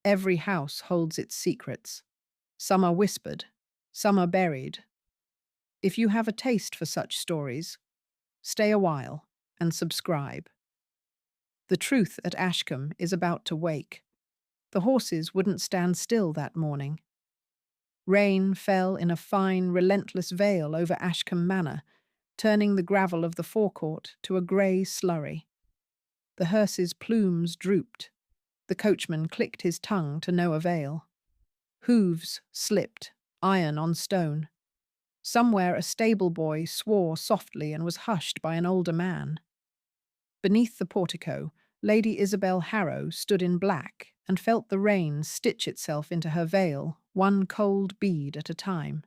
Every house holds its secrets. Some are whispered, some are buried. If you have a taste for such stories, stay a while and subscribe. The truth at Ashcombe is about to wake. The horses wouldn't stand still that morning. Rain fell in a fine, relentless veil over Ashcombe Manor, turning the gravel of the forecourt to a grey slurry. The hearses' plumes drooped. The coachman clicked his tongue to no avail. Hooves slipped, iron on stone. Somewhere a stable boy swore softly and was hushed by an older man. Beneath the portico, Lady Isabelle Harrow stood in black and felt the rain stitch itself into her veil, one cold bead at a time.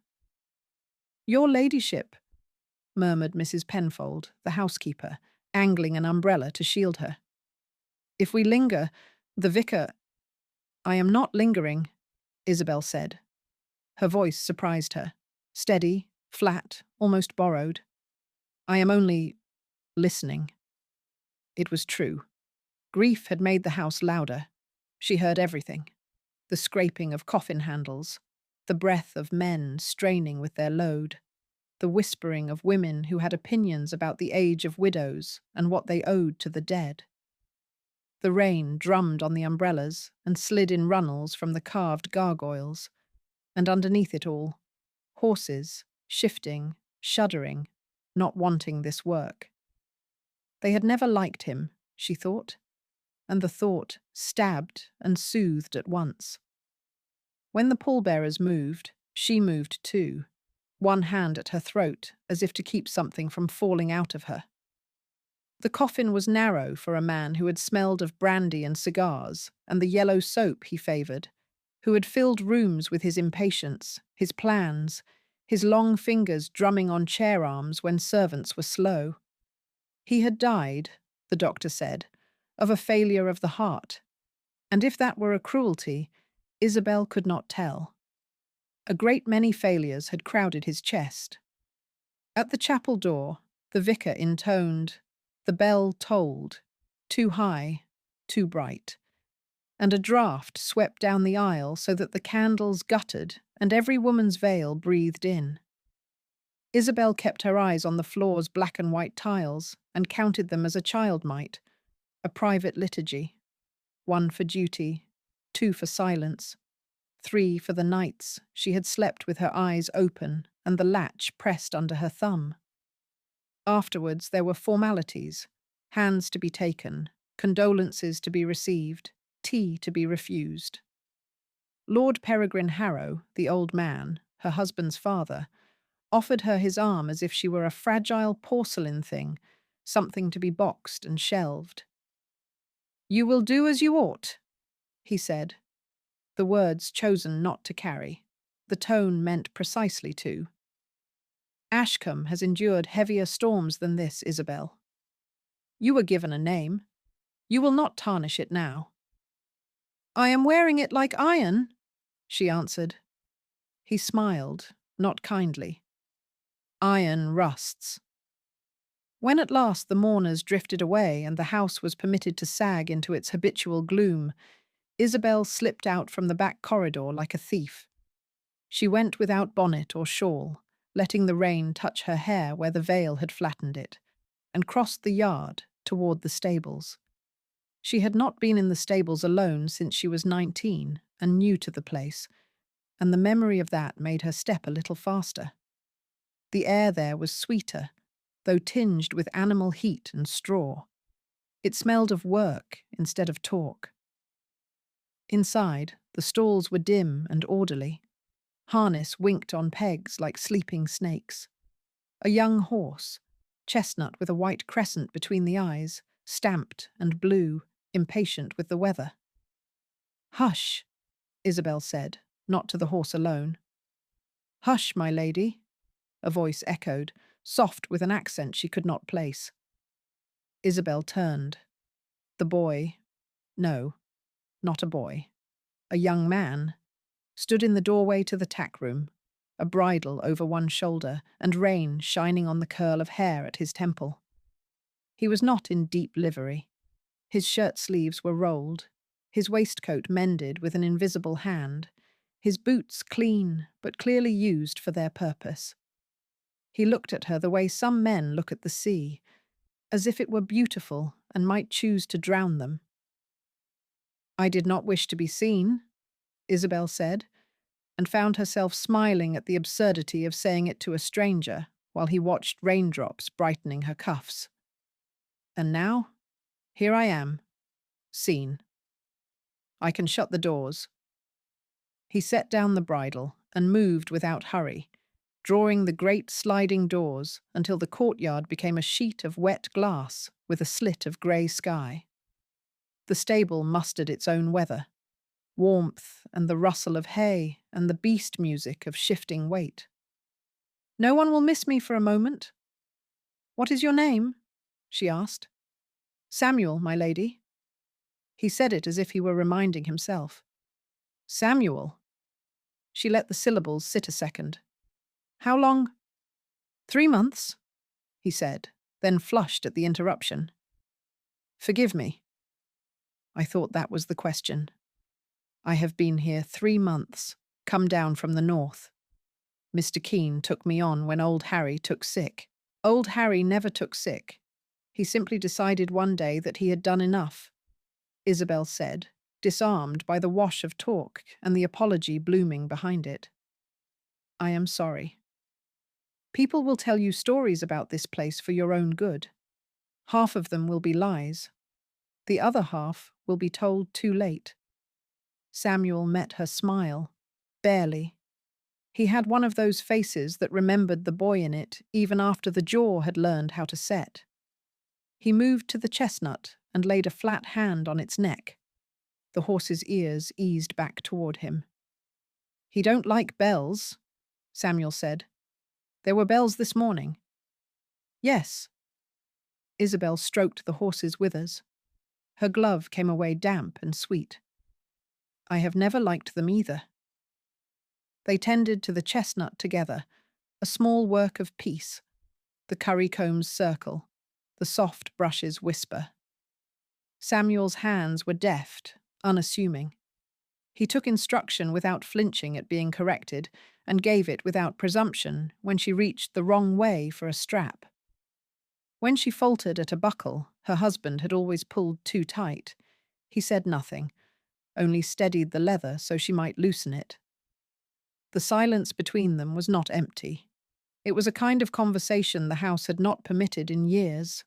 "Your ladyship," murmured Mrs. Penfold, the housekeeper, angling an umbrella to shield her. "If we linger, the vicar—" "I am not lingering," Isabel said. Her voice surprised her. Steady, flat, almost borrowed. "I am only listening." It was true. Grief had made the house louder. She heard everything. The scraping of coffin handles, the breath of men straining with their load, the whispering of women who had opinions about the age of widows and what they owed to the dead. The rain drummed on the umbrellas and slid in runnels from the carved gargoyles, and underneath it all, horses, shifting, shuddering, not wanting this work. They had never liked him, she thought, and the thought stabbed and soothed at once. When the pallbearers moved, she moved too, one hand at her throat as if to keep something from falling out of her. The coffin was narrow for a man who had smelled of brandy and cigars and the yellow soap he favoured, who had filled rooms with his impatience, his plans, his long fingers drumming on chair arms when servants were slow. He had died, the doctor said, of a failure of the heart, and if that were a cruelty, Isabel could not tell. A great many failures had crowded his chest. At the chapel door, the vicar intoned, the bell tolled, too high, too bright, and a draught swept down the aisle so that the candles guttered and every woman's veil breathed in. Isabel kept her eyes on the floor's black and white tiles and counted them as a child might, a private liturgy, 1 for duty, 2 for silence, 3 for the nights she had slept with her eyes open and the latch pressed under her thumb. Afterwards there were formalities, hands to be taken, condolences to be received, tea to be refused. Lord Peregrine Harrow, the old man, her husband's father, offered her his arm as if she were a fragile porcelain thing, something to be boxed and shelved. "You will do as you ought," he said. The words chosen not to carry. The tone meant precisely to. "Ashcombe has endured heavier storms than this, Isabel. You were given a name. You will not tarnish it now." "I am wearing it like iron," she answered. He smiled, not kindly. "Iron rusts." When at last the mourners drifted away and the house was permitted to sag into its habitual gloom, Isabel slipped out from the back corridor like a thief. She went without bonnet or shawl, letting the rain touch her hair where the veil had flattened it, and crossed the yard toward the stables. She had not been in the stables alone since she was 19 and new to the place, and the memory of that made her step a little faster. The air there was sweeter, though tinged with animal heat and straw. It smelled of work instead of talk. Inside, the stalls were dim and orderly. Harness winked on pegs like sleeping snakes. A young horse, chestnut with a white crescent between the eyes, stamped and blew, impatient with the weather. "Hush," Isabel said, not to the horse alone. "Hush, my lady," a voice echoed, soft with an accent she could not place. Isabel turned. The boy, no, not a boy, a young man, stood in the doorway to the tack room, a bridle over one shoulder and rain shining on the curl of hair at his temple. He was not in deep livery. His shirt sleeves were rolled, his waistcoat mended with an invisible hand, his boots clean but clearly used for their purpose. He looked at her the way some men look at the sea, as if it were beautiful and might choose to drown them. "I did not wish to be seen," Isabelle said, and found herself smiling at the absurdity of saying it to a stranger while he watched raindrops brightening her cuffs. "And now, here I am, seen. I can shut the doors." He set down the bridle and moved without hurry, drawing the great sliding doors until the courtyard became a sheet of wet glass with a slit of grey sky. The stable mustered its own weather, warmth and the rustle of hay and the beast music of shifting weight. "No one will miss me for a moment." "What is your name?" she asked. "Samuel, my lady." He said it as if he were reminding himself. "Samuel." She let the syllables sit a second. "How long?" "3 months," he said, then flushed at the interruption. "Forgive me." I thought that was the question. "I have been here 3 months, come down from the north. Mr. Keene took me on when old Harry took sick." "Old Harry never took sick. He simply decided one day that he had done enough," Isabelle said, disarmed by the wash of talk and the apology blooming behind it. "I am sorry. People will tell you stories about this place for your own good. Half of them will be lies. The other half will be told too late." Samuel met her smile, barely. He had one of those faces that remembered the boy in it even after the jaw had learned how to set. He moved to the chestnut and laid a flat hand on its neck. The horse's ears eased back toward him. "He don't like bells," Samuel said. "There were bells this morning." "Yes." Isabelle stroked the horse's withers. Her glove came away damp and sweet. "I have never liked them either." They tended to the chestnut together, a small work of peace, the currycombs circle, the soft brushes whisper. Samuel's hands were deft, unassuming. He took instruction without flinching at being corrected, and gave it without presumption when she reached the wrong way for a strap. When she faltered at a buckle her husband had always pulled too tight, he said nothing, only steadied the leather so she might loosen it. The silence between them was not empty. It was a kind of conversation the house had not permitted in years.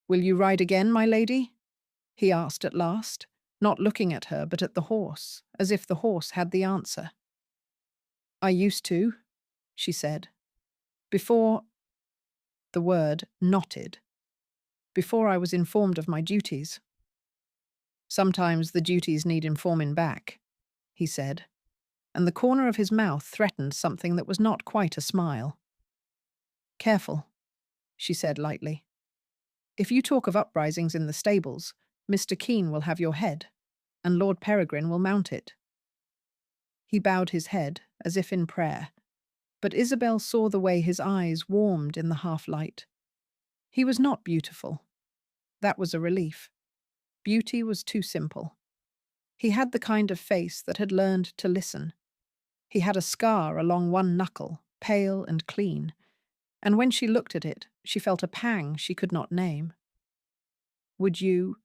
"Will you ride again, my lady?" he asked at last, not looking at her but at the horse, as if the horse had the answer. "I used to," she said. "Before—" the word knotted. "Before I was informed of my duties." "Sometimes the duties need informing back," he said, and the corner of his mouth threatened something that was not quite a smile. "Careful," she said lightly. "If you talk of uprisings in the stables, Mr. Keene will have your head, and Lord Peregrine will mount it." He bowed his head, as if in prayer, but Isabelle saw the way his eyes warmed in the half-light. He was not beautiful. That was a relief. Beauty was too simple. He had the kind of face that had learned to listen. He had a scar along one knuckle, pale and clean, and when she looked at it, she felt a pang she could not name. "Would you—"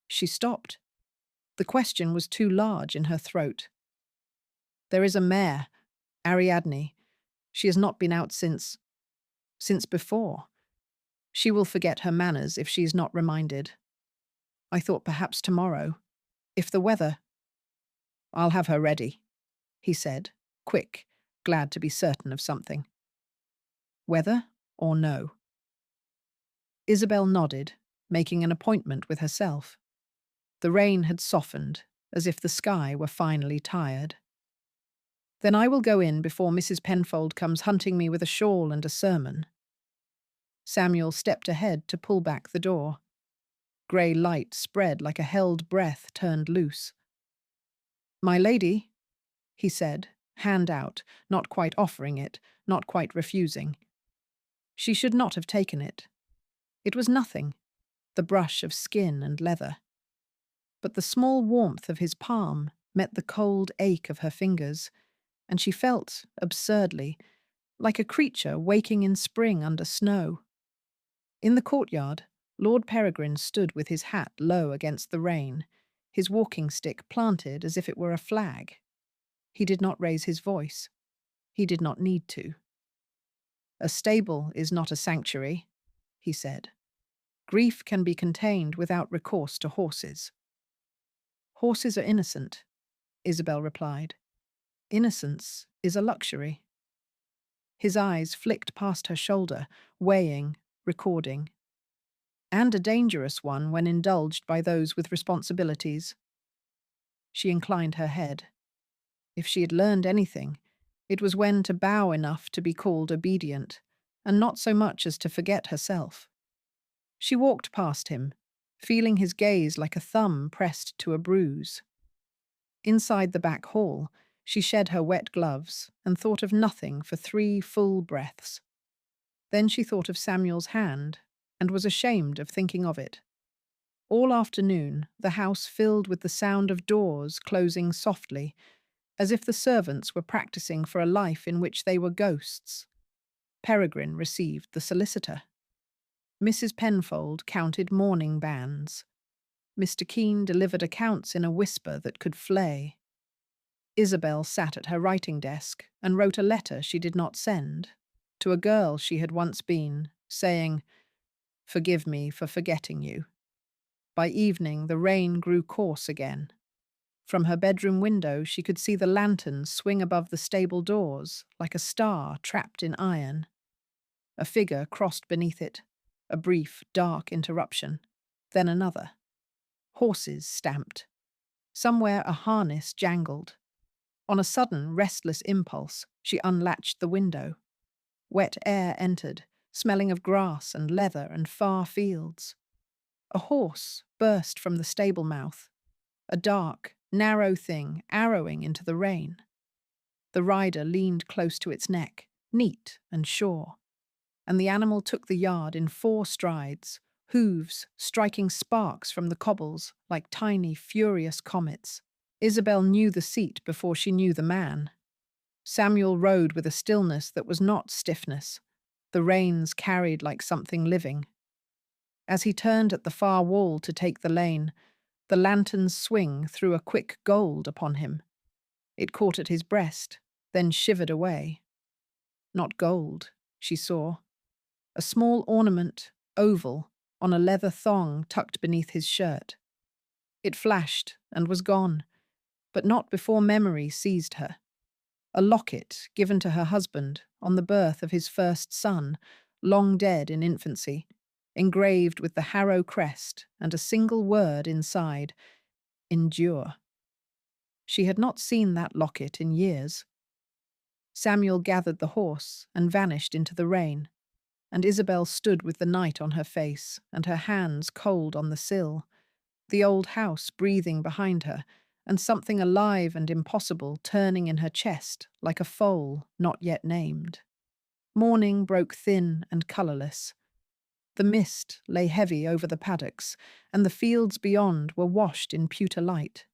She stopped. The question was too large in her throat. "There is a mare, Ariadne. She has not been out since before. She will forget her manners if she is not reminded. I thought perhaps tomorrow, if the weather—" "I'll have her ready," he said, quick, glad to be certain of something. "Weather or no?" Isabelle nodded, making an appointment with herself. The rain had softened, as if the sky were finally tired. "Then I will go in before Mrs. Penfold comes hunting me with a shawl and a sermon." Samuel stepped ahead to pull back the door. Grey light spread like a held breath turned loose. "My lady," he said, hand out, not quite offering it, not quite refusing. She should not have taken it. It was nothing, the brush of skin and leather. but the small warmth of his palm met the cold ache of her fingers, and she felt, absurdly, like a creature waking in spring under snow. In the courtyard, Lord Peregrine stood with his hat low against the rain, his walking stick planted as if it were a flag. He did not raise his voice. He did not need to. "A stable is not a sanctuary," he said. "Grief can be contained without recourse to horses." "Horses are innocent," Isabel replied. "Innocence is a luxury." His eyes flicked past her shoulder, weighing, recording. "And a dangerous one when indulged by those with responsibilities." She inclined her head. If she had learned anything, it was when to bow enough to be called obedient, and not so much as to forget herself. She walked past him, feeling his gaze like a thumb pressed to a bruise. Inside the back hall, she shed her wet gloves and thought of nothing for 3 full breaths. Then she thought of Samuel's hand and was ashamed of thinking of it. All afternoon, the house filled with the sound of doors closing softly, as if the servants were practicing for a life in which they were ghosts. Peregrine received the solicitor. Mrs. Penfold counted mourning bands. Mr. Keene delivered accounts in a whisper that could flay. Isabel sat at her writing desk and wrote a letter she did not send, to a girl she had once been, saying, "Forgive me for forgetting you." By evening, the rain grew coarse again. From her bedroom window, she could see the lantern swing above the stable doors, like a star trapped in iron. A figure crossed beneath it, a brief, dark interruption, then another. Horses stamped. Somewhere a harness jangled. On a sudden, restless impulse, she unlatched the window. Wet air entered, smelling of grass and leather and far fields. A horse burst from the stable mouth, a dark, narrow thing arrowing into the rain. The rider leaned close to its neck, neat and sure, and the animal took the yard in 4 strides, hooves striking sparks from the cobbles like tiny, furious comets. Isabel knew the seat before she knew the man. Samuel rode with a stillness that was not stiffness, the reins carried like something living. As he turned at the far wall to take the lane, the lantern's swing threw a quick gold upon him. It caught at his breast, then shivered away. Not gold, she saw. A small ornament, oval, on a leather thong tucked beneath his shirt. It flashed and was gone, but not before memory seized her. A locket given to her husband on the birth of his first son, long dead in infancy, engraved with the Harrow crest and a single word inside, "Endure." She had not seen that locket in years. Samuel gathered the horse and vanished into the rain, and Isabel stood with the night on her face and her hands cold on the sill, the old house breathing behind her, and something alive and impossible turning in her chest like a foal not yet named. Morning broke thin and colourless. The mist lay heavy over the paddocks, and the fields beyond were washed in pewter light.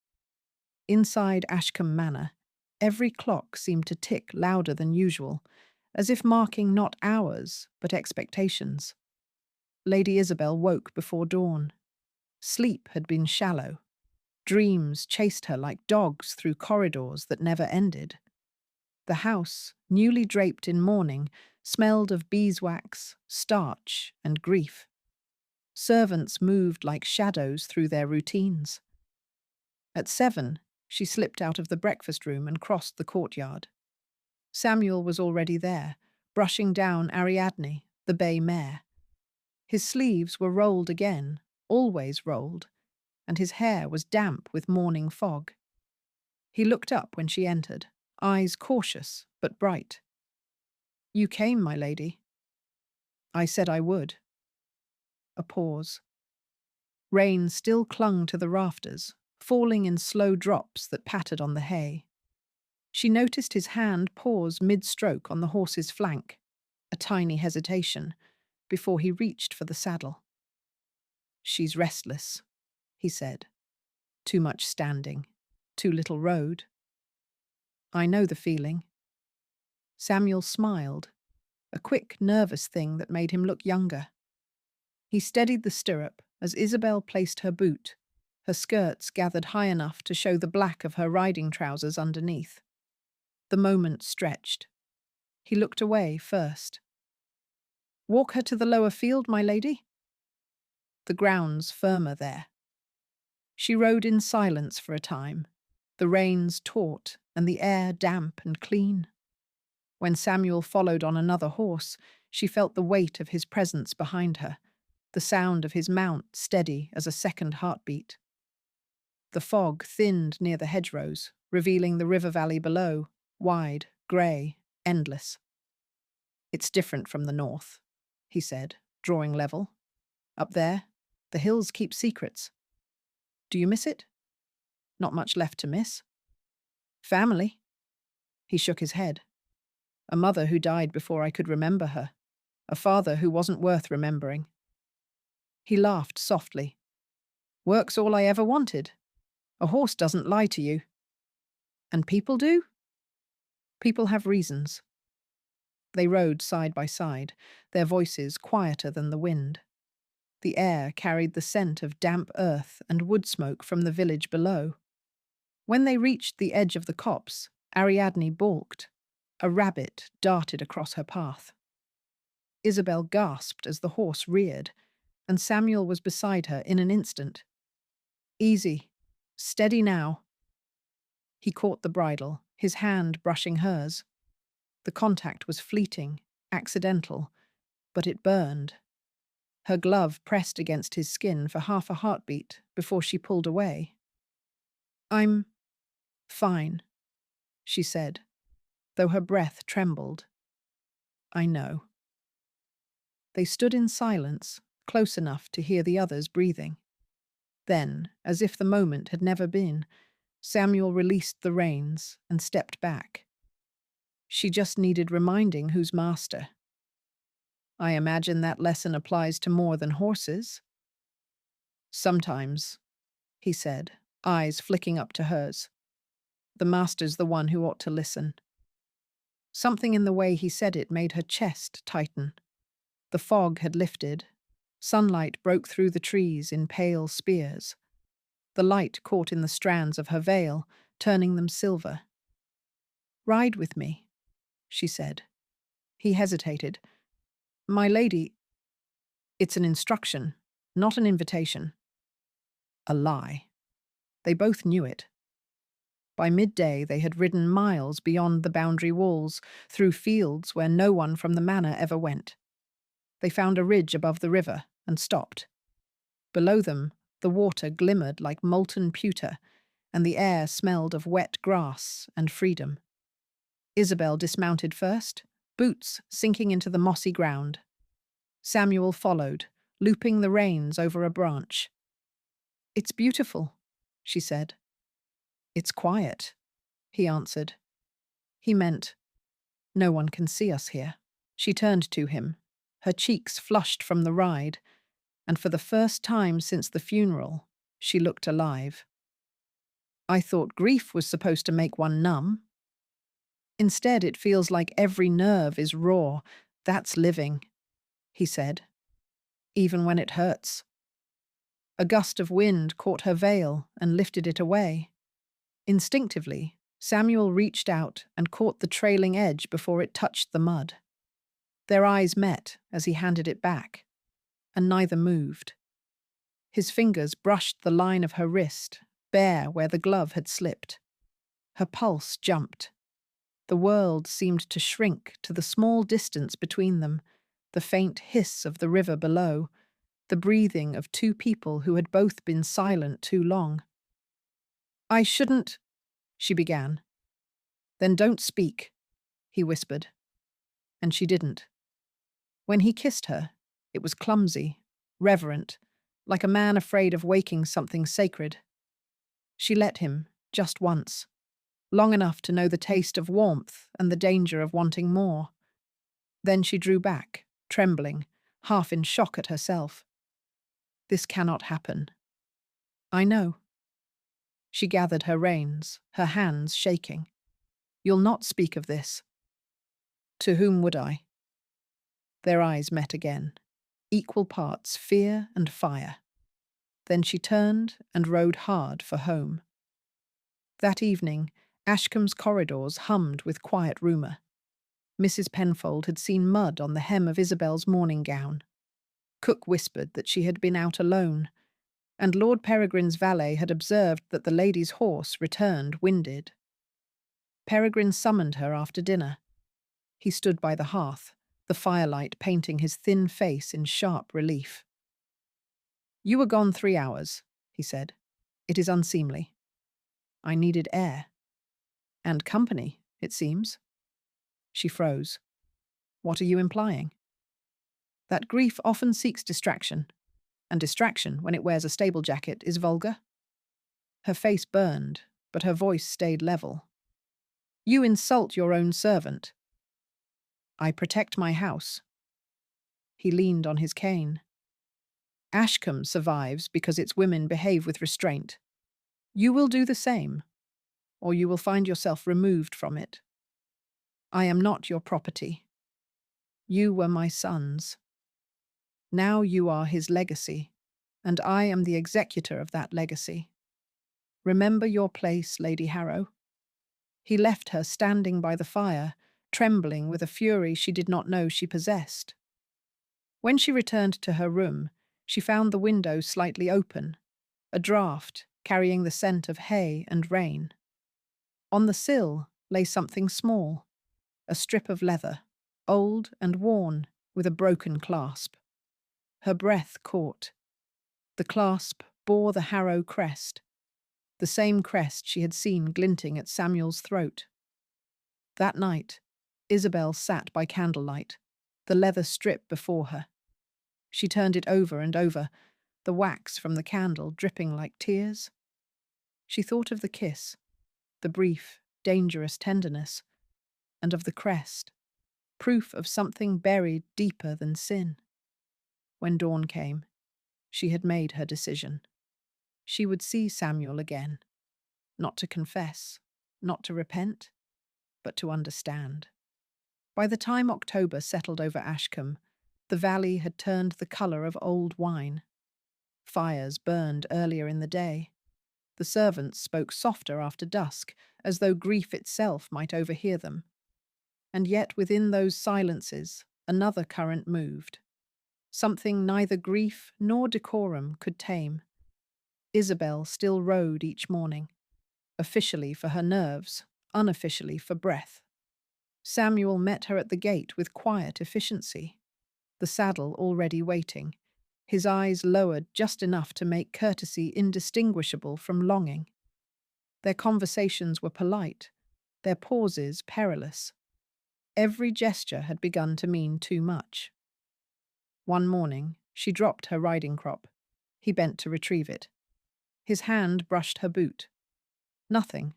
Inside Ashcombe Manor, every clock seemed to tick louder than usual, as if marking not hours, but expectations. Lady Isabel woke before dawn. Sleep had been shallow. Dreams chased her like dogs through corridors that never ended. The house, newly draped in mourning, smelled of beeswax, starch, and grief. Servants moved like shadows through their routines. At 7, she slipped out of the breakfast room and crossed the courtyard. Samuel was already there, brushing down Ariadne, the bay mare. His sleeves were rolled again, always rolled, and his hair was damp with morning fog. He looked up when she entered, eyes cautious but bright. "You came, my lady." "I said I would." A pause. Rain still clung to the rafters, falling in slow drops that pattered on the hay. She noticed his hand pause mid-stroke on the horse's flank, a tiny hesitation, before he reached for the saddle. "She's restless," he said. Too much standing. Too little road. I know the feeling. Samuel smiled, a quick, nervous thing that made him look younger. He steadied the stirrup as Isabel placed her boot, her skirts gathered high enough to show the black of her riding trousers underneath. The moment stretched. He looked away first. "Walk her to the lower field, my lady?" The ground's firmer there. She rode in silence for a time, the reins taut and the air damp and clean. When Samuel followed on another horse, she felt the weight of his presence behind her, the sound of his mount steady as a second heartbeat. The fog thinned near the hedgerows, revealing the river valley below, wide, grey, endless. "It's different from the north," he said, drawing level. "Up there, the hills keep secrets. Do you miss it?" "Not much left to miss." "Family?" He shook his head. "A mother who died before I could remember her. A father who wasn't worth remembering." He laughed softly. "Work's all I ever wanted. A horse doesn't lie to you." "And people do?" "People have reasons." They rode side by side, their voices quieter than the wind. The air carried the scent of damp earth and wood smoke from the village below. When they reached the edge of the copse, Ariadne balked. A rabbit darted across her path. Isabel gasped as the horse reared, and Samuel was beside her in an instant. "Easy. Steady now." He caught the bridle, his hand brushing hers. The contact was fleeting, accidental, but it burned. Her glove pressed against his skin for half a heartbeat before she pulled away. "I'm fine," she said, though her breath trembled. "I know." They stood in silence, close enough to hear the others breathing. Then, as if the moment had never been, Samuel released the reins and stepped back. She just needed reminding who's master. "I imagine that lesson applies to more than horses." "Sometimes," he said, eyes flicking up to hers. "The master's the one who ought to listen." Something in the way he said it made her chest tighten. The fog had lifted. Sunlight broke through the trees in pale spears. The light caught in the strands of her veil, turning them silver. "Ride with me," she said. He hesitated. "My lady—" "It's an instruction, not an invitation." A lie. They both knew it. By midday they had ridden miles beyond the boundary walls, through fields where no one from the manor ever went. They found a ridge above the river and stopped. Below them, the water glimmered like molten pewter, and the air smelled of wet grass and freedom. Isabel dismounted first, boots sinking into the mossy ground. Samuel followed, looping the reins over a branch. "It's beautiful," she said. "It's quiet," he answered. He meant, "No one can see us here." She turned to him, her cheeks flushed from the ride, and for the first time since the funeral, she looked alive. "I thought grief was supposed to make one numb. Instead, it feels like every nerve is raw. That's living," he said, "even when it hurts." A gust of wind caught her veil and lifted it away. Instinctively, Samuel reached out and caught the trailing edge before it touched the mud. Their eyes met as he handed it back, and neither moved. His fingers brushed the line of her wrist, bare where the glove had slipped. Her pulse jumped. The world seemed to shrink to the small distance between them, the faint hiss of the river below, the breathing of two people who had both been silent too long. "I shouldn't," she began. "Then don't speak," he whispered. And she didn't. When he kissed her, it was clumsy, reverent, like a man afraid of waking something sacred. She let him, just once, long enough to know the taste of warmth and the danger of wanting more. Then she drew back, trembling, half in shock at herself. "This cannot happen." "I know." She gathered her reins, her hands shaking. "You'll not speak of this." "To whom would I?" Their eyes met again, equal parts fear and fire. Then she turned and rode hard for home. That evening, Ashcombe's corridors hummed with quiet rumour. Mrs. Penfold had seen mud on the hem of Isabel's morning gown. Cook whispered that she had been out alone, and Lord Peregrine's valet had observed that the lady's horse returned winded. Peregrine summoned her after dinner. He stood by the hearth, the firelight painting his thin face in sharp relief. "You were gone 3 hours," he said. "It is unseemly." "I needed air." "And company, it seems." She froze. "What are you implying?" "That grief often seeks distraction, and distraction, when it wears a stable jacket, is vulgar." Her face burned, but her voice stayed level. "You insult your own servant." "I protect my house." He leaned on his cane. "Ashcombe survives because its women behave with restraint. You will do the same, or you will find yourself removed from it. I am not your property. You were my son's. Now you are his legacy, and I am the executor of that legacy. Remember your place, Lady Harrow." He left her standing by the fire, trembling with a fury she did not know she possessed. When she returned to her room, she found the window slightly open, a draught carrying the scent of hay and rain. On the sill lay something small, a strip of leather, old and worn, with a broken clasp. Her breath caught. The clasp bore the Harrow crest, the same crest she had seen glinting at Samuel's throat. That night, Isabel sat by candlelight, the leather strip before her. She turned it over and over, the wax from the candle dripping like tears. She thought of the kiss, the brief, dangerous tenderness, and of the crest, proof of something buried deeper than sin. When dawn came, she had made her decision. She would see Samuel again, not to confess, not to repent, but to understand. By the time October settled over Ashcombe, the valley had turned the colour of old wine. Fires burned earlier in the day. The servants spoke softer after dusk, as though grief itself might overhear them. And yet within those silences, another current moved. Something neither grief nor decorum could tame. Isabel still rode each morning, officially for her nerves, unofficially for breath. Samuel met her at the gate with quiet efficiency, the saddle already waiting, his eyes lowered just enough to make courtesy indistinguishable from longing. Their conversations were polite, their pauses perilous. Every gesture had begun to mean too much. One morning, she dropped her riding crop. He bent to retrieve it. His hand brushed her boot. Nothing,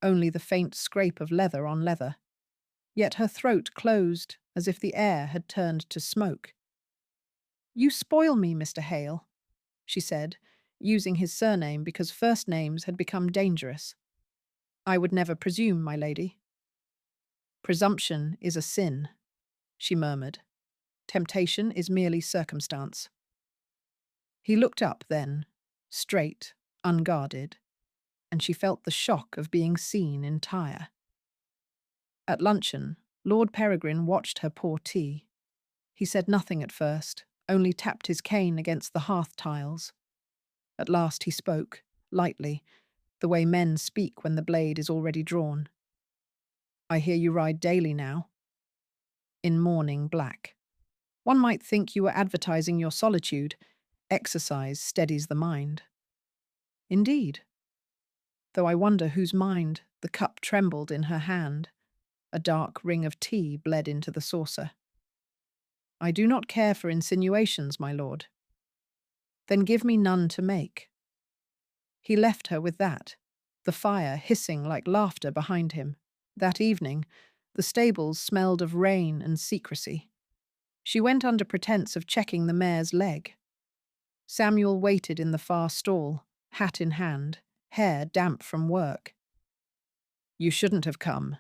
only the faint scrape of leather on leather. Yet her throat closed as if the air had turned to smoke. "You spoil me, Mr. Hale," she said, using his surname because first names had become dangerous. "I would never presume, my lady." "Presumption is a sin," she murmured. "Temptation is merely circumstance." He looked up then, straight, unguarded, and she felt the shock of being seen entire. At luncheon, Lord Peregrine watched her pour tea. He said nothing at first, only tapped his cane against the hearth tiles. At last he spoke, lightly, the way men speak when the blade is already drawn. "I hear you ride daily now." "In mourning black. One might think you were advertising your solitude. Exercise steadies the mind." "Indeed." Though I wonder whose mind. The cup trembled in her hand. A dark ring of tea bled into the saucer. "I do not care for insinuations, my lord." "Then give me none to make." He left her with that, the fire hissing like laughter behind him. That evening, the stables smelled of rain and secrecy. She went under pretence of checking the mare's leg. Samuel waited in the far stall, hat in hand, hair damp from work. "You shouldn't have come,"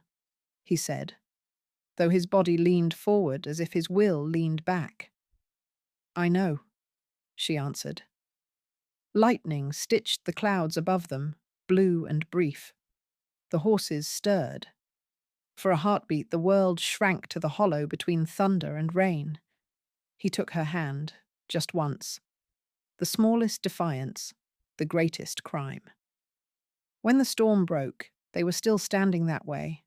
he said, though his body leaned forward as if his will leaned back. "I know," she answered. Lightning stitched the clouds above them, blue and brief. The horses stirred. For a heartbeat, the world shrank to the hollow between thunder and rain. He took her hand, just once. The smallest defiance, the greatest crime. When the storm broke, they were still standing that way,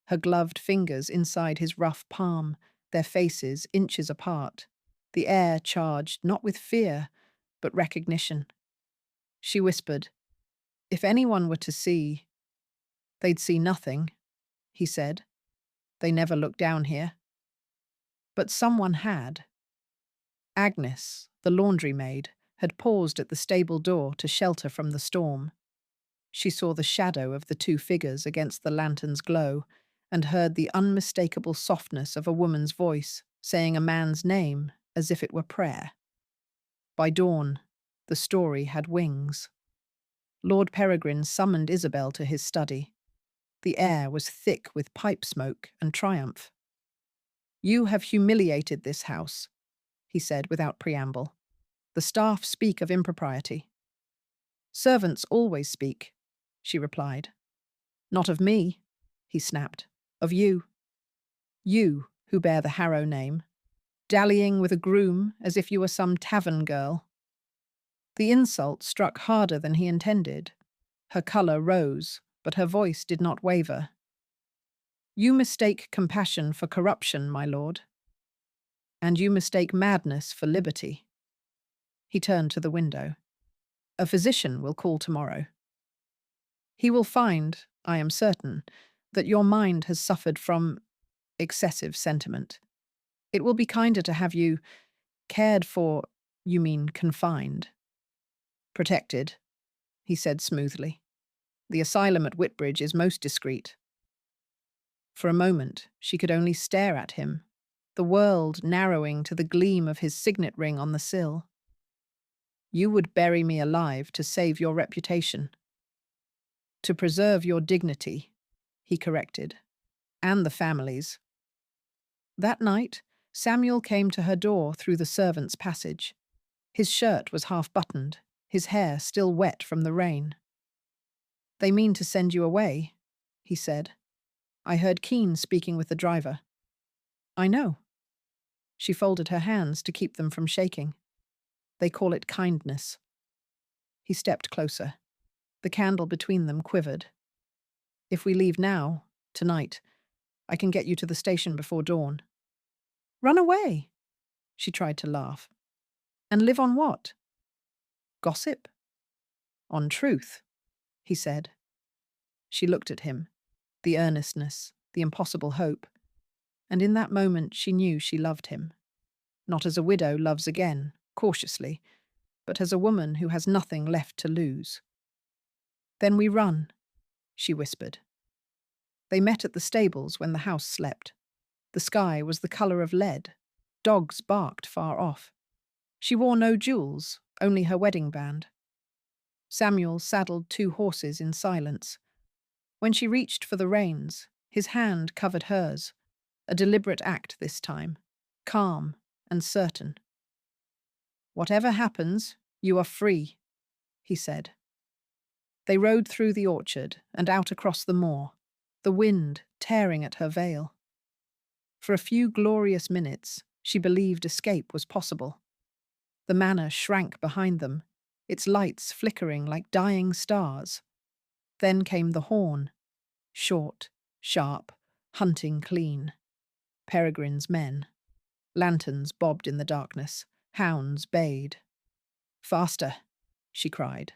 her gloved fingers inside his rough palm, their faces inches apart, the air charged not with fear, but recognition. She whispered, "If anyone were to see—" "They'd see nothing," he said. "They never look down here." But someone had. Agnes, the laundry maid, had paused at the stable door to shelter from the storm. She saw the shadow of the two figures against the lantern's glow and heard the unmistakable softness of a woman's voice saying a man's name as if it were prayer. By dawn, the story had wings. Lord Peregrine summoned Isabel to his study. The air was thick with pipe smoke and triumph. "You have humiliated this house," he said without preamble. "The staff speak of impropriety." "Servants always speak," she replied. "Not of me," he snapped. "Of you. You, who bear the Harrow name, dallying with a groom as if you were some tavern girl." The insult struck harder than he intended. Her colour rose, but her voice did not waver. "You mistake compassion for corruption, my lord. And you mistake madness for liberty." He turned to the window. "A physician will call tomorrow. He will find, I am certain, that your mind has suffered from excessive sentiment. It will be kinder to have you cared for, you mean confined." "Protected," he said smoothly. "The asylum at Whitbridge is most discreet." For a moment, she could only stare at him, the world narrowing to the gleam of his signet ring on the sill. "You would bury me alive to save your reputation." "To preserve your dignity," he corrected, "and the family's." That night, Samuel came to her door through the servants' passage. His shirt was half-buttoned, his hair still wet from the rain. "They mean to send you away," he said. "I heard Keane speaking with the driver." "I know." She folded her hands to keep them from shaking. "They call it kindness." He stepped closer. The candle between them quivered. "If we leave now, tonight, I can get you to the station before dawn." "Run away!" She tried to laugh. "And live on what?" "Gossip." "On truth," he said. She looked at him, the earnestness, the impossible hope, and in that moment she knew she loved him. Not as a widow loves again, cautiously, but as a woman who has nothing left to lose. "Then we run," she whispered. They met at the stables when the house slept. The sky was the colour of lead. Dogs barked far off. She wore no jewels, only her wedding band. Samuel saddled two horses in silence. When she reached for the reins, his hand covered hers, a deliberate act this time, calm and certain. "Whatever happens, you are free," he said. They rode through the orchard and out across the moor, the wind tearing at her veil. For a few glorious minutes, she believed escape was possible. The manor shrank behind them, its lights flickering like dying stars. Then came the horn, short, sharp, hunting clean. Peregrine's men. Lanterns bobbed in the darkness. Hounds bayed. "Faster," she cried.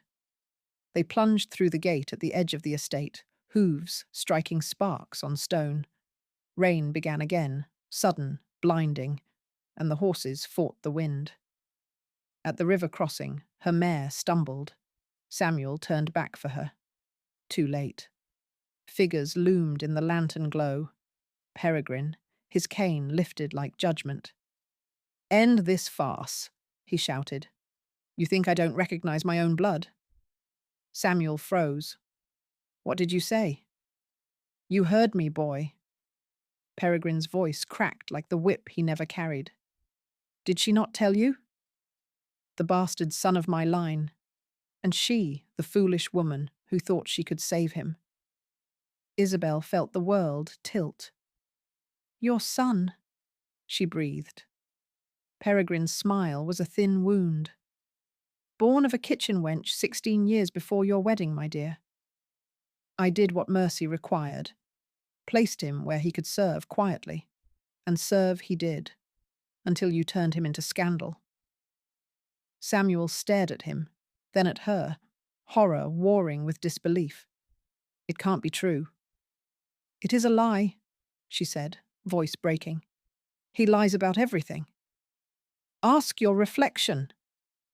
They plunged through the gate at the edge of the estate, hooves striking sparks on stone. Rain began again, sudden, blinding, and the horses fought the wind. At the river crossing, her mare stumbled. Samuel turned back for her. Too late. Figures loomed in the lantern glow. Peregrine, his cane lifted like judgment. "End this farce," he shouted. "You think I don't recognize my own blood?" Samuel froze. What did you say? You heard me, boy. Peregrine's voice cracked like the whip he never carried. Did she not tell you? The bastard son of my line, and she, the foolish woman who thought she could save him. Isabelle felt the world tilt. Your son, she breathed. Peregrine's smile was a thin wound. Born of a kitchen wench 16 years before your wedding, my dear. I did what mercy required, placed him where he could serve quietly, and serve he did, until you turned him into scandal. Samuel stared at him, then at her, horror warring with disbelief. It can't be true. It is a lie, she said, voice breaking. He lies about everything. Ask your reflection,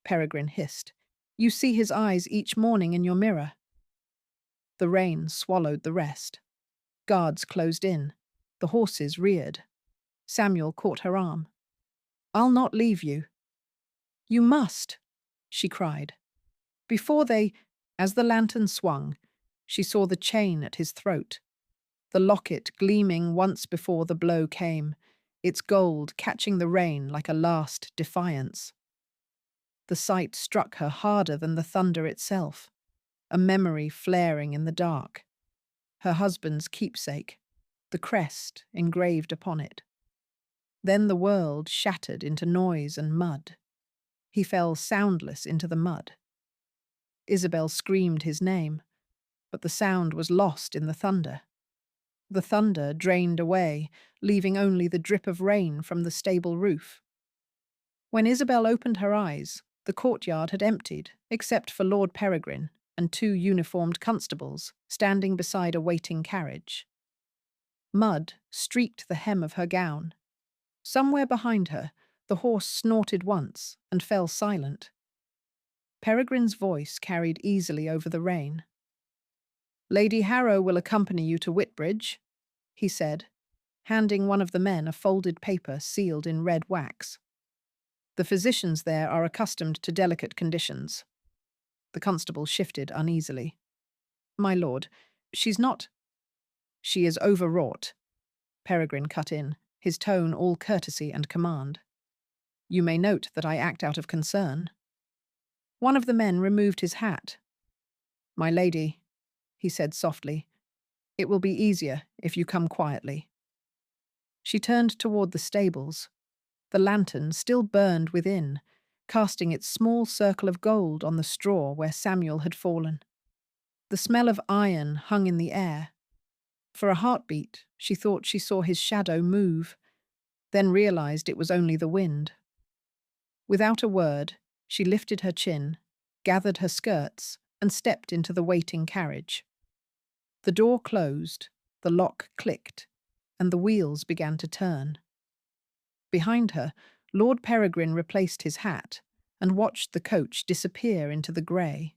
Peregrine hissed. You see his eyes each morning in your mirror. The rain swallowed the rest. Guards closed in. The horses reared. Samuel caught her arm. I'll not leave you. You must, she cried. As the lantern swung, she saw the chain at his throat, the locket gleaming once before the blow came, its gold catching the rain like a last defiance. The sight struck her harder than the thunder itself, a memory flaring in the dark. Her husband's keepsake, the crest engraved upon it. Then the world shattered into noise and mud. He fell soundless into the mud. Isabelle screamed his name, but the sound was lost in the thunder. The thunder drained away, leaving only the drip of rain from the stable roof. When Isabelle opened her eyes, the courtyard had emptied, except for Lord Peregrine and 2 uniformed constables standing beside a waiting carriage. Mud streaked the hem of her gown. Somewhere behind her, the horse snorted once and fell silent. Peregrine's voice carried easily over the rain. Lady Harrow will accompany you to Whitbridge, he said, handing one of the men a folded paper sealed in red wax. The physicians there are accustomed to delicate conditions. The constable shifted uneasily. My lord, she's not. She is overwrought, Peregrine cut in, his tone all courtesy and command. You may note that I act out of concern. One of the men removed his hat. My lady, he said softly, it will be easier if you come quietly. She turned toward the stables. The lantern still burned within, casting its small circle of gold on the straw where Samuel had fallen. The smell of iron hung in the air. For a heartbeat, she thought she saw his shadow move, then realized it was only the wind. Without a word, she lifted her chin, gathered her skirts, and stepped into the waiting carriage. The door closed, the lock clicked, and the wheels began to turn. Behind her, Lord Peregrine replaced his hat and watched the coach disappear into the grey.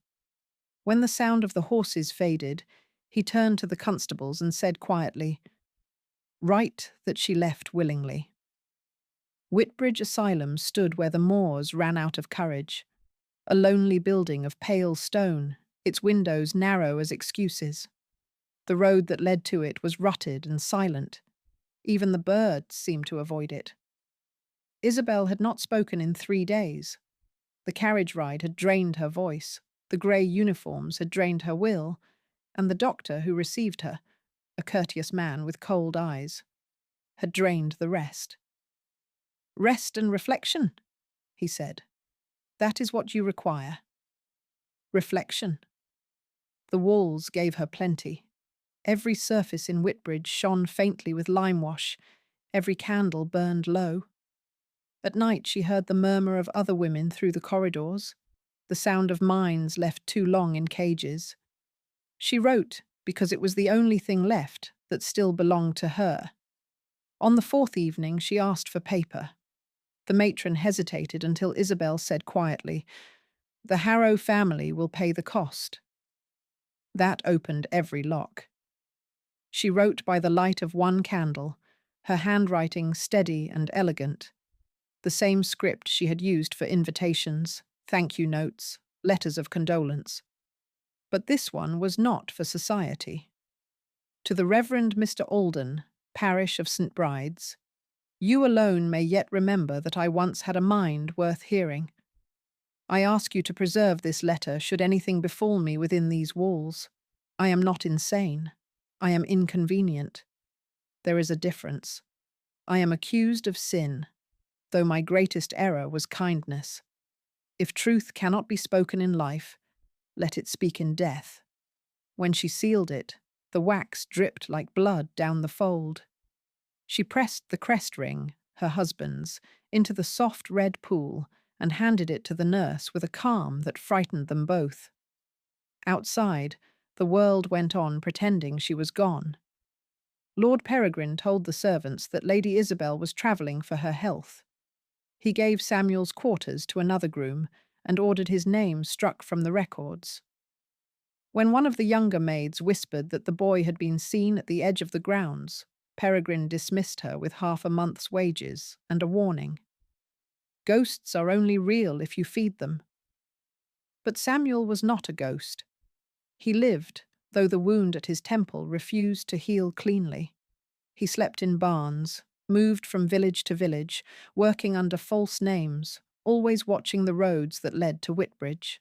When the sound of the horses faded, he turned to the constables and said quietly, "Right that she left willingly." Whitbridge Asylum stood where the moors ran out of courage, a lonely building of pale stone, its windows narrow as excuses. The road that led to it was rutted and silent. Even the birds seemed to avoid it. Isabelle had not spoken in 3 days. The carriage ride had drained her voice, the grey uniforms had drained her will, and the doctor who received her, a courteous man with cold eyes, had drained the rest. Rest and reflection, he said. That is what you require. Reflection. The walls gave her plenty. Every surface in Whitbridge shone faintly with limewash, every candle burned low. At night she heard the murmur of other women through the corridors, the sound of minds left too long in cages. She wrote because it was the only thing left that still belonged to her. On the 4th evening she asked for paper. The matron hesitated until Isabelle said quietly, "The Harrow family will pay the cost." That opened every lock. She wrote by the light of one candle, her handwriting steady and elegant, the same script she had used for invitations, thank-you notes, letters of condolence. But this one was not for society. To the Reverend Mr. Alden, parish of St. Bride's, you alone may yet remember that I once had a mind worth hearing. I ask you to preserve this letter should anything befall me within these walls. I am not insane. I am inconvenient. There is a difference. I am accused of sin, though my greatest error was kindness. If truth cannot be spoken in life, let it speak in death. When she sealed it, the wax dripped like blood down the fold. She pressed the crest ring, her husband's, into the soft red pool and handed it to the nurse with a calm that frightened them both. Outside, the world went on pretending she was gone. Lord Peregrine told the servants that Lady Isabel was travelling for her health. He gave Samuel's quarters to another groom and ordered his name struck from the records. When one of the younger maids whispered that the boy had been seen at the edge of the grounds, Peregrine dismissed her with half a month's wages and a warning. Ghosts are only real if you feed them. But Samuel was not a ghost. He lived, though the wound at his temple refused to heal cleanly. He slept in barns, moved from village to village, working under false names, always watching the roads that led to Whitbridge.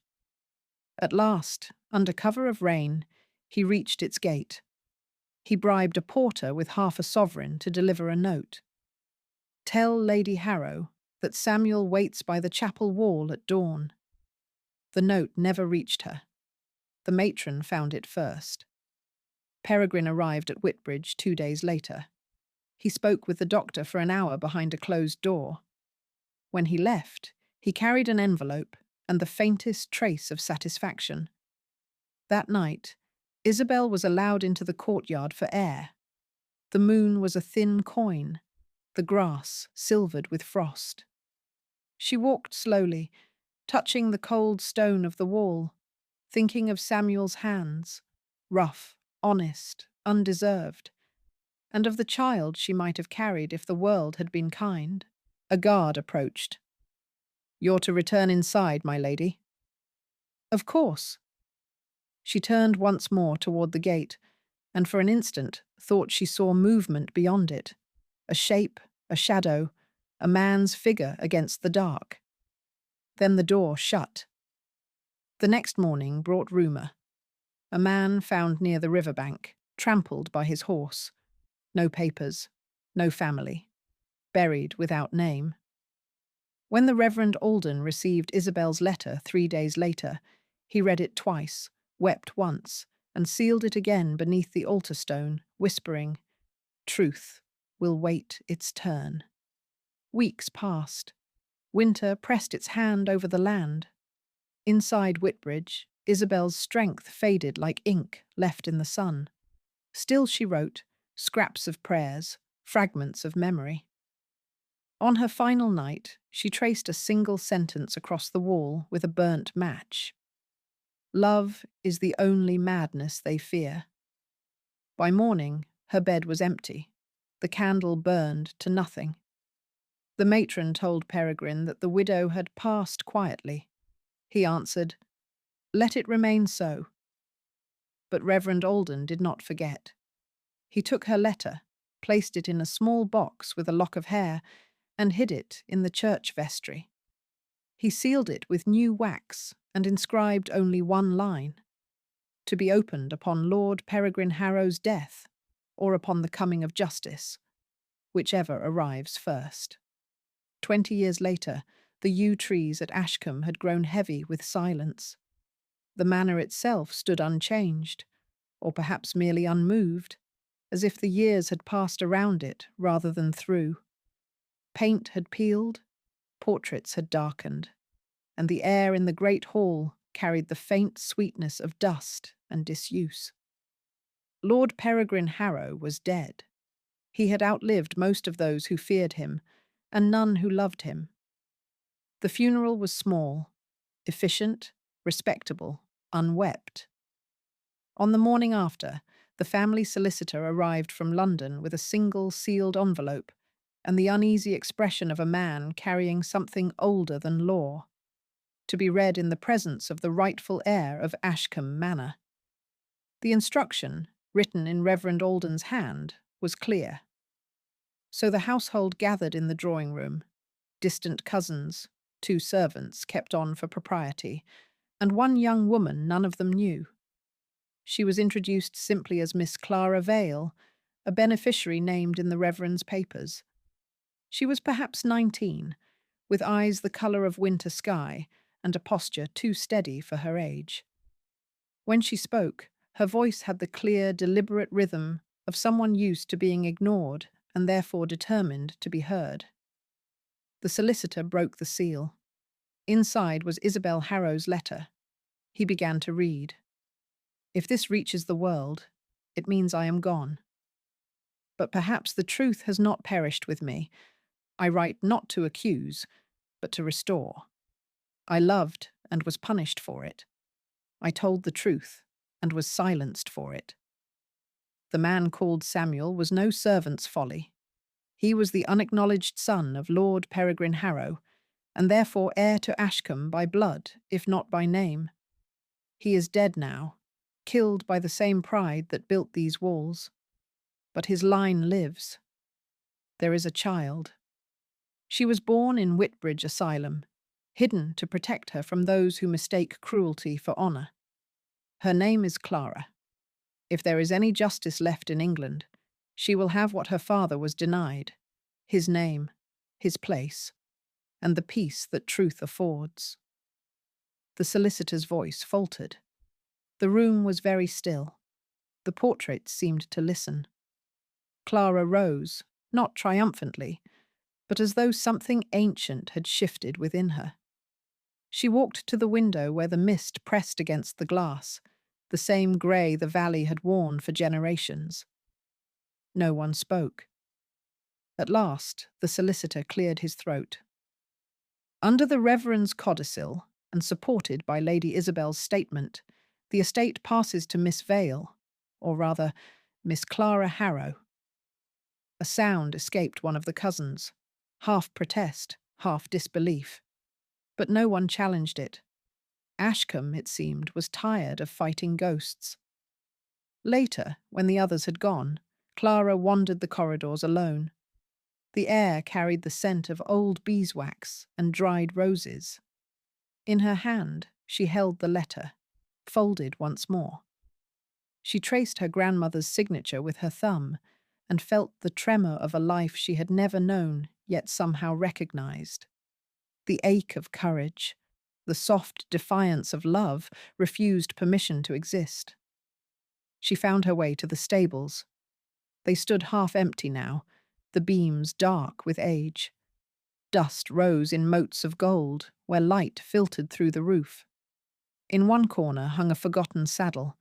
At last, under cover of rain, he reached its gate. He bribed a porter with half a sovereign to deliver a note. Tell Lady Harrow that Samuel waits by the chapel wall at dawn. The note never reached her. The matron found it first. Peregrine arrived at Whitbridge 2 days later. He spoke with the doctor for an hour behind a closed door. When he left, he carried an envelope and the faintest trace of satisfaction. That night, Isabel was allowed into the courtyard for air. The moon was a thin coin, the grass silvered with frost. She walked slowly, touching the cold stone of the wall, thinking of Samuel's hands, rough, honest, undeserved, and of the child she might have carried if the world had been kind. A guard approached. "You're to return inside, my lady." "Of course." She turned once more toward the gate, and for an instant thought she saw movement beyond it. A shape, a shadow, a man's figure against the dark. Then the door shut. The next morning brought rumour. A man found near the riverbank, trampled by his horse. No papers, no family. Buried without name. When the Reverend Alden received Isabel's letter 3 days later, he read it twice, wept once, and sealed it again beneath the altar stone, whispering, "Truth will wait its turn." Weeks passed. Winter pressed its hand over the land. Inside Whitbridge, Isabel's strength faded like ink left in the sun. Still she wrote, scraps of prayers, fragments of memory. On her final night, she traced a single sentence across the wall with a burnt match. "Love is the only madness they fear." By morning, her bed was empty. The candle burned to nothing. The matron told Peregrine that the widow had passed quietly. He answered, "Let it remain so." But Reverend Alden did not forget. He took her letter, placed it in a small box with a lock of hair, and hid it in the church vestry. He sealed it with new wax and inscribed only one line: "To be opened upon Lord Peregrine Harrow's death, or upon the coming of justice, whichever arrives first." 20 years later, the yew trees at Ashcombe had grown heavy with silence. The manor itself stood unchanged, or perhaps merely unmoved, as if the years had passed around it rather than through. Paint had peeled, portraits had darkened, and the air in the great hall carried the faint sweetness of dust and disuse. Lord Peregrine Harrow was dead. He had outlived most of those who feared him, and none who loved him. The funeral was small, efficient, respectable, unwept. On the morning after, the family solicitor arrived from London with a single sealed envelope and the uneasy expression of a man carrying something older than law, to be read in the presence of the rightful heir of Ashcombe Manor. The instruction, written in Reverend Alden's hand, was clear. So the household gathered in the drawing room, distant cousins, 2 servants kept on for propriety, and one young woman none of them knew. She was introduced simply as Miss Clara Vale, a beneficiary named in the Reverend's papers. She was perhaps 19, with eyes the colour of winter sky and a posture too steady for her age. When she spoke, her voice had the clear, deliberate rhythm of someone used to being ignored and therefore determined to be heard. The solicitor broke the seal. Inside was Isabelle Harrow's letter. He began to read. If this reaches the world, it means I am gone. But perhaps the truth has not perished with me. I write not to accuse, but to restore. I loved and was punished for it. I told the truth and was silenced for it. The man called Samuel was no servant's folly. He was the unacknowledged son of Lord Peregrine Harrow, and therefore heir to Ashcombe by blood, if not by name. He is dead now, killed by the same pride that built these walls. But his line lives. There is a child. She was born in Whitbridge Asylum, hidden to protect her from those who mistake cruelty for honour. Her name is Clara. If there is any justice left in England, she will have what her father was denied: his name, his place, and the peace that truth affords. The solicitor's voice faltered. The room was very still. The portraits seemed to listen. Clara rose, not triumphantly, but as though something ancient had shifted within her. She walked to the window where the mist pressed against the glass, the same grey the valley had worn for generations. No one spoke. At last, the solicitor cleared his throat. Under the Reverend's codicil, and supported by Lady Isabel's statement, the estate passes to Miss Vale, or rather, Miss Clara Harrow. A sound escaped one of the cousins, half protest, half disbelief. But no one challenged it. Ashcombe, it seemed, was tired of fighting ghosts. Later, when the others had gone, Clara wandered the corridors alone. The air carried the scent of old beeswax and dried roses. In her hand, she held the letter, folded once more. She traced her grandmother's signature with her thumb and felt the tremor of a life she had never known, yet somehow recognized. The ache of courage, the soft defiance of love, refused permission to exist. She found her way to the stables. They stood half empty now, the beams dark with age. Dust rose in motes of gold, where light filtered through the roof. In one corner hung a forgotten saddle,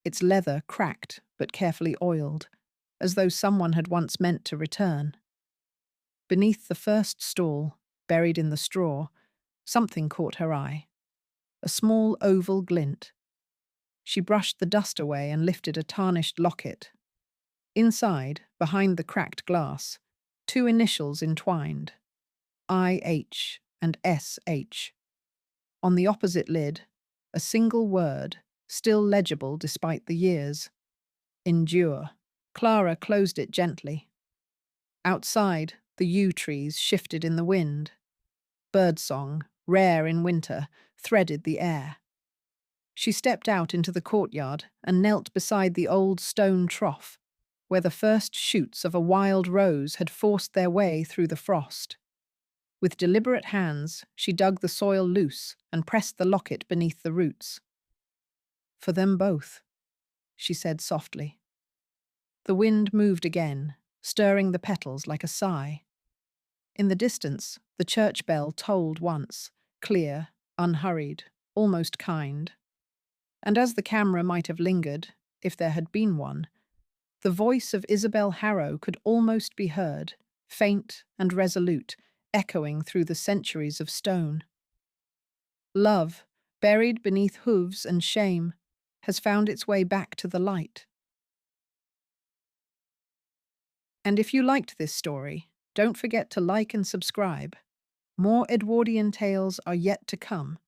its leather cracked but carefully oiled, as though someone had once meant to return. Beneath the first stall, buried in the straw, something caught her eye. A small oval glint. She brushed the dust away and lifted a tarnished locket. Inside, behind the cracked glass, 2 initials entwined: I.H. and S.H. On the opposite lid, a single word, still legible despite the years: endure. Clara closed it gently. Outside, the yew trees shifted in the wind. Birdsong, rare in winter, threaded the air. She stepped out into the courtyard and knelt beside the old stone trough, where the first shoots of a wild rose had forced their way through the frost. With deliberate hands, she dug the soil loose and pressed the locket beneath the roots. For them both, she said softly. The wind moved again, stirring the petals like a sigh. In the distance, the church bell tolled once, clear, unhurried, almost kind. And as the camera might have lingered, if there had been one, the voice of Isabelle Harrow could almost be heard, faint and resolute, echoing through the centuries of stone. Love, buried beneath hooves and shame, has found its way back to the light. And if you liked this story, don't forget to like and subscribe. More Edwardian tales are yet to come.